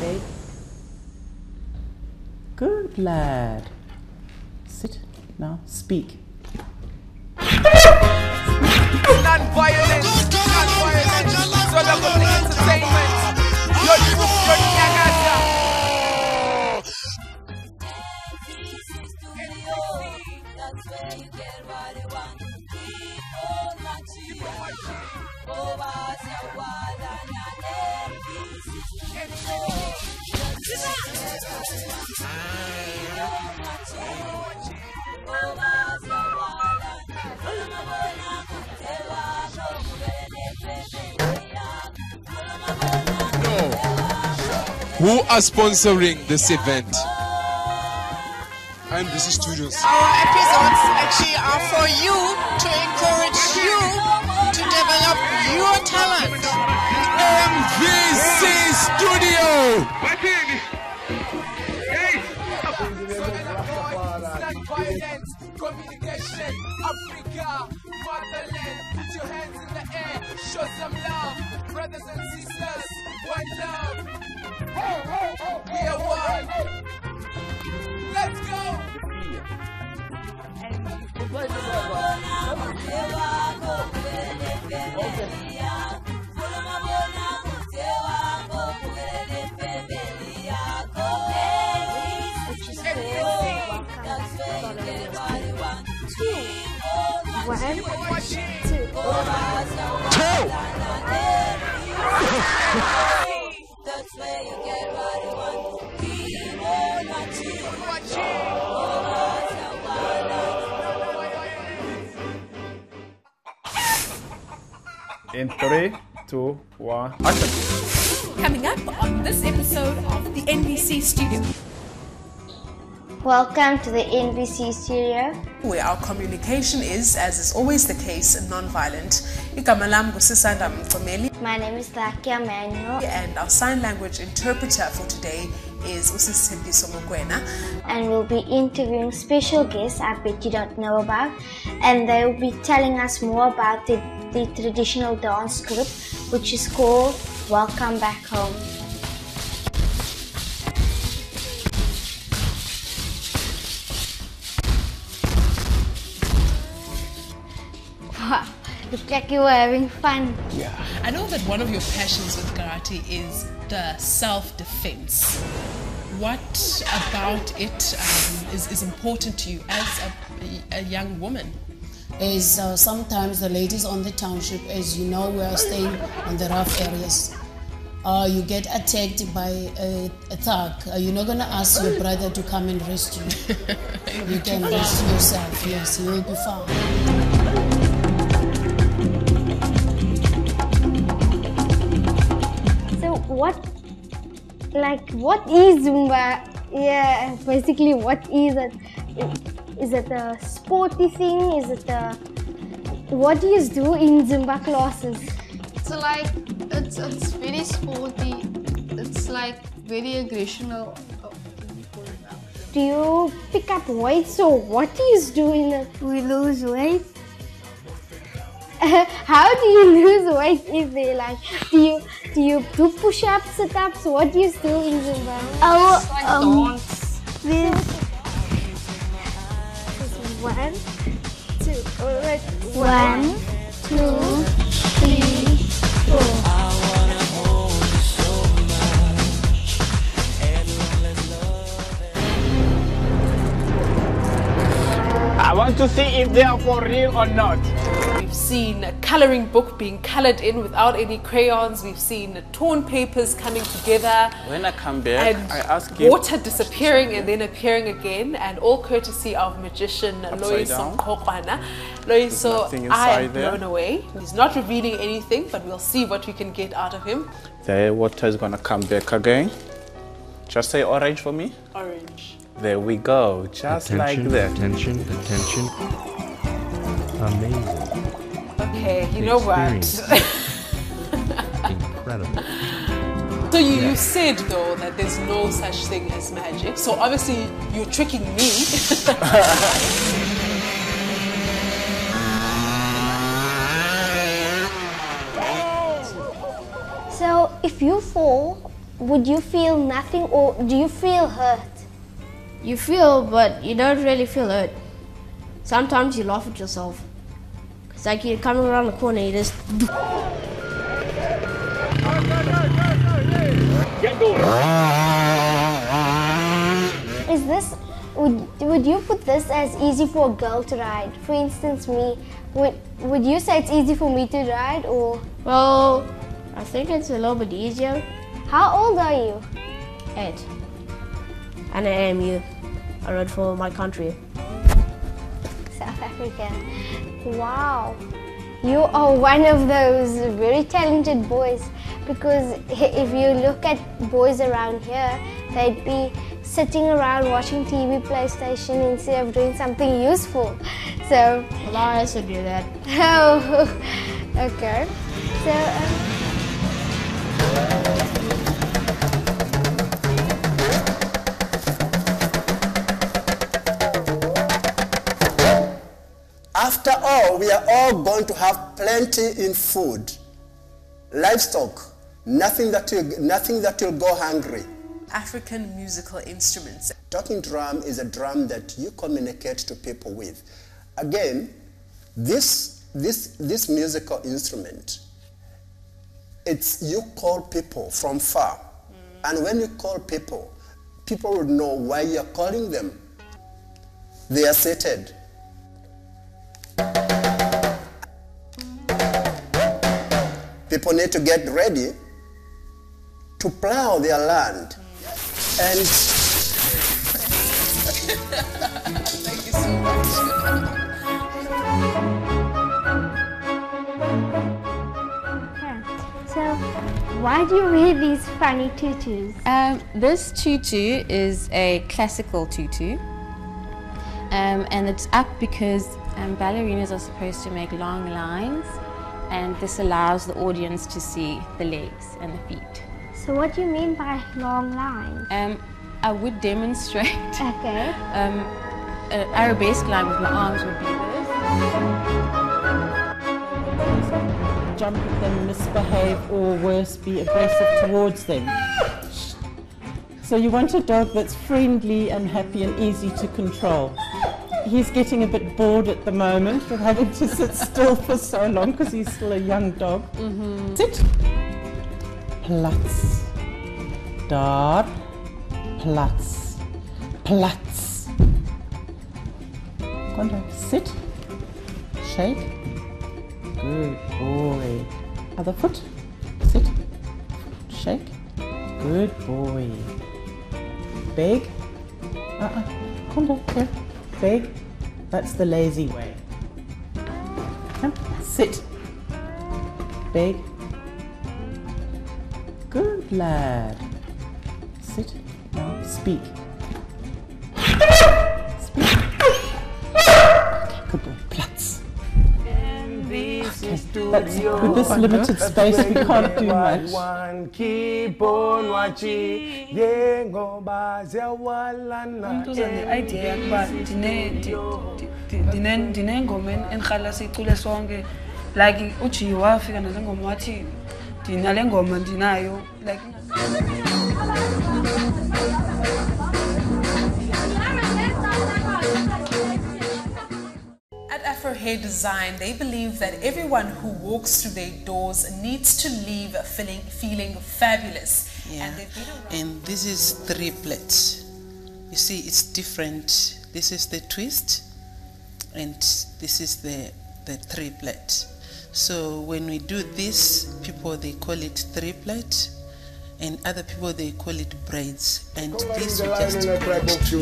Okay. Good lad. Sit now. Speak. Non-violence. So level entertainment. Your truth, your nyagata. That's where you get what you want. Keep on watching. Who are sponsoring this event? NBC Studios. Our episodes actually are for you, to encourage you to develop your talent. MVC Studio! Violence, communication, Africa, motherland, put your hands in the air, show some love, brothers and sisters, one love. We are one. Let's go. That's where you get what you want. Keep on watching. In 3, 2, 1, action! Coming up on this episode of the NBC Studio, Welcome to the NBC Studio, where our communication is, as is always the case, non-violent. Igama lam ngusisanda Mcomeli, My name is Lakia Manuel, and our sign language interpreter for today is Usisiphiso Mokwena. and we'll be interviewing special guests I bet you don't know about, and they will be telling us more about the traditional dance group, which is called Welcome Back Home. Wow, looked like you were having fun. I know that one of your passions with karate is the self-defense. What about it is important to you as a young woman? Is sometimes the ladies on the township, as you know, we are staying on the rough areas. You get attacked by a thug. You're not going to ask your brother to come and rescue you. You can rescue yourself, yes, you will be fine. So what is Zumba? Yeah, basically what is it? Is it a sporty thing? Is it a... What do you do in Zumba classes? So like, it's very sporty. It's like very aggressional. Do you pick up weights or what do you do in it? We lose weight. How do you lose weight? Is there like, do you do push-ups, sit-ups? What do you do in Zumba? One, two, alright. 1, 2, 3, 4. I want to see if they are for real or not. We've seen a coloring book being colored in without any crayons. We've seen torn papers coming together. When I come back, and I ask you. water disappearing and then appearing again, and all courtesy of magician Loiso Kokwana. Loiso, I am blown away. He's not revealing anything, but we'll see what we can get out of him. The water is gonna come back again. Just say orange for me. Orange. There we go, just attention, like that. Attention, attention. Amazing. Okay, you know what? Incredible. So you said though that there's no such thing as magic. So obviously you're tricking me. So if you fall, would you feel nothing, or do you feel hurt? You feel, but you don't really feel hurt. Sometimes you laugh at yourself. It's like you're coming around the corner, you just... Is this, would you put this as easy for a girl to ride? For instance, me, would you say it's easy for me to ride, or? Well, I think it's a little bit easier. How old are you? 8. And I am you. I rode for my country. South Africa. Wow. You are one of those very talented boys, because if you look at boys around here, they'd be sitting around watching TV, PlayStation, instead of doing something useful. So, well, I also do that. Oh, okay. So, after all, we are all going to have plenty in food, livestock, nothing that will go hungry. African musical instruments. Talking drum is a drum that you communicate to people with. Again, this musical instrument, you call people from far. And when you call people, people would know why you're calling them. They are seated. People need to get ready to plow their land. And thank you so much. So, why do you wear these funny tutus? This tutu is a classical tutu, and it's up because ballerinas are supposed to make long lines, and this allows the audience to see the legs and the feet. So what do you mean by long lines? I would demonstrate. Okay. An arabesque line with my arms would be this. Jump at them, misbehave, or worse, be aggressive towards them. So you want a dog that's friendly and happy and easy to control. He's getting a bit bored at the moment with having to sit still for so long because he's still a young dog. Sit. Platz. Daar. Platz. Platz. Contact. Sit. Shake. Good boy. Other foot. Sit. Shake. Good boy. Beg. Contact. Here. Beg. That's the lazy way. Come. Sit. Beg. Good lad. Sit. Now speak. Speak. Okay, good boy. Platz. Okay, that's with this limited space we can't do much. Keep on watching. idea ndinengoma endiqala siyicule sonke like ujiwa wafika nale ngoma wathi ndinale ngoma ndinayo like At Afro Hair Design, they believe that everyone who walks through their doors needs to leave feeling fabulous. Yeah. And this is triplet. You see, it's different. This is the twist, and this is the triplet. So when we do this, people they call it triplet, and other people they call it braids. And this we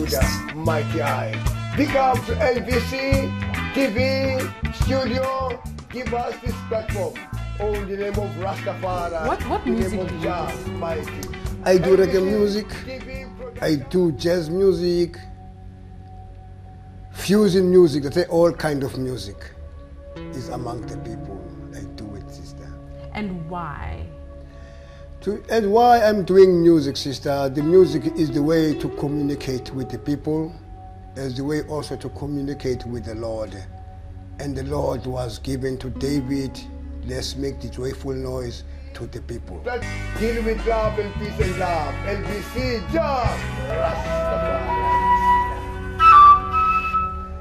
just Mikey I. Big up to NBC, TV, studio, give us this platform. Oh, in the name of Rastafari. What music do you do? Mikey. I do reggae music, I do jazz music, fusion music, that's all kind of music is among the people. I do it, sister. And why? And why I'm doing music, sister, the music is the way to communicate with the people, is the way also to communicate with the Lord. And the Lord was given to David, let's make the joyful noise. to the people. Let's deal with love and peace and love. LBC, job! Rastafari.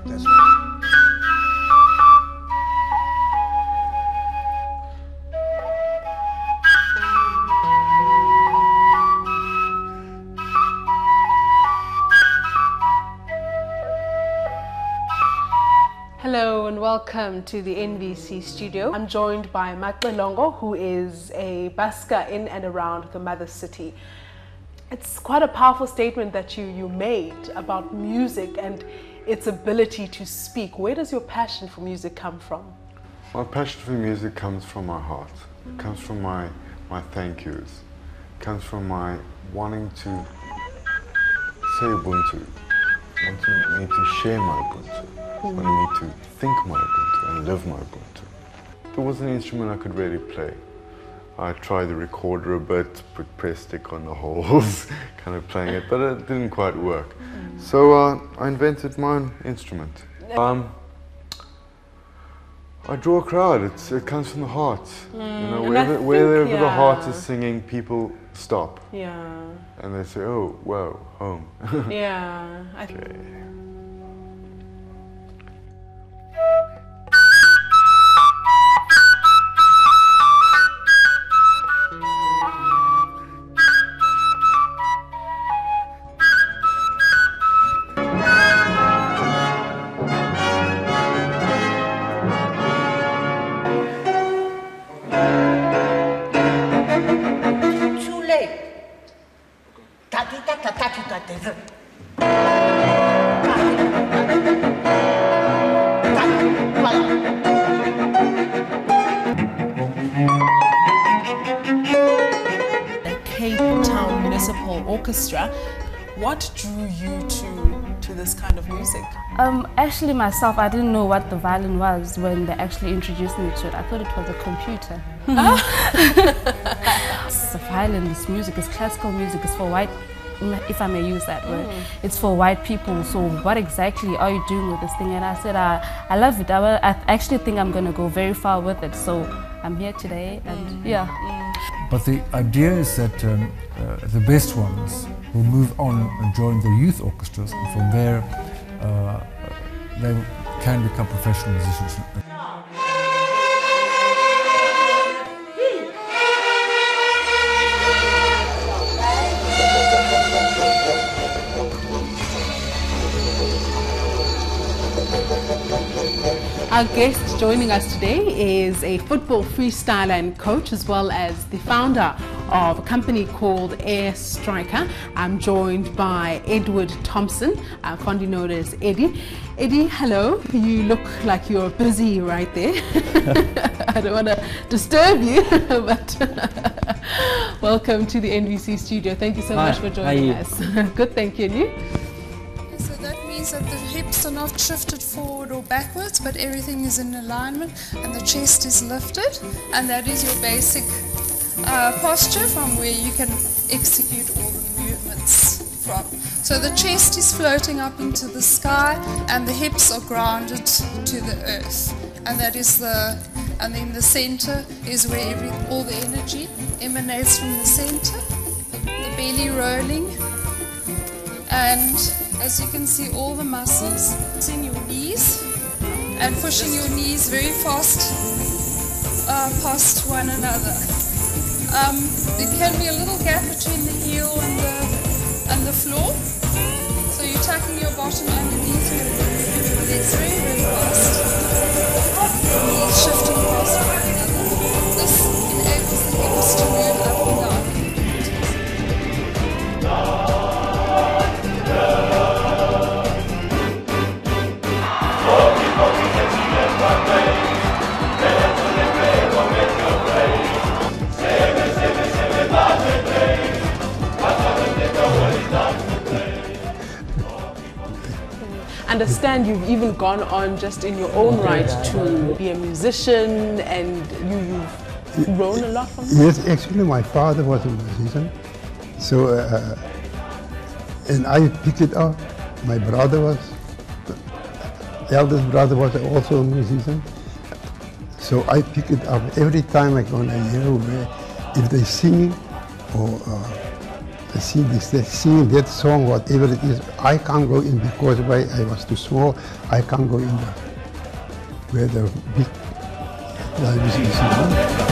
That's right. Hello and welcome to the NBC studio. I'm joined by Matlelongo, who is a busker in and around the mother city. It's quite a powerful statement that you made about music and its ability to speak. Where does your passion for music come from? My passion for music comes from my heart. It comes from my thank yous. It comes from my wanting to say Ubuntu, wanting me to share my Ubuntu. Wanting me to think my Ubuntu and live my Ubuntu. There was an instrument I could really play. I tried the recorder a bit, put press stick on the holes, kind of playing it, but it didn't quite work. So I invented my own instrument. I draw a crowd. It comes from the heart. You know, wherever the heart is singing, people stop. Yeah. And they say, "Oh, wow, home." Yeah. Okay. Orchestra. What drew you to this kind of music? Actually myself, I didn't know what the violin was when they actually introduced me to it. I thought it was a computer. It's a violin, this music, it's classical music, it's for white, if I may use that word. It's for white people, so what exactly are you doing with this thing? And I said, I love it. I actually think I'm going to go very far with it, so I'm here today, and yeah. But the idea is that the best ones will move on and join the youth orchestras, and from there they can become professional musicians. Our guest joining us today is a football freestyler and coach, as well as the founder of a company called Air Striker. I'm joined by Edward Thompson, fondly known as Eddie. Eddie, hello. You look like you're busy right there. I don't want to disturb you, but welcome to the NBC studio. Thank you so much for joining us. Good, thank you. And you? So that means that the hips are not shifted forward or backwards, but everything is in alignment and the chest is lifted, and that is your basic posture from where you can execute all the movements from. So the chest is floating up into the sky and the hips are grounded to the earth, and that is and then the center is where all the energy emanates from the center, the belly rolling, and as you can see, all the muscles in your knees and pushing your knees very fast past one another. There can be a little gap between the heel and the floor, so you're tucking your bottom underneath your legs very, very fast. Knees shifting past one another. This enables the hips to move up and down. Understand you've even gone on just in your own right to be a musician, and you've grown a lot from that? Yes, actually my father was a musician, so and I picked it up. My brother was, the eldest brother was also a musician, so I pick it up every time I go and I hear if they sing or they sing that song, whatever it is, I can't go in because why I was too small. I can't go in where the big television is.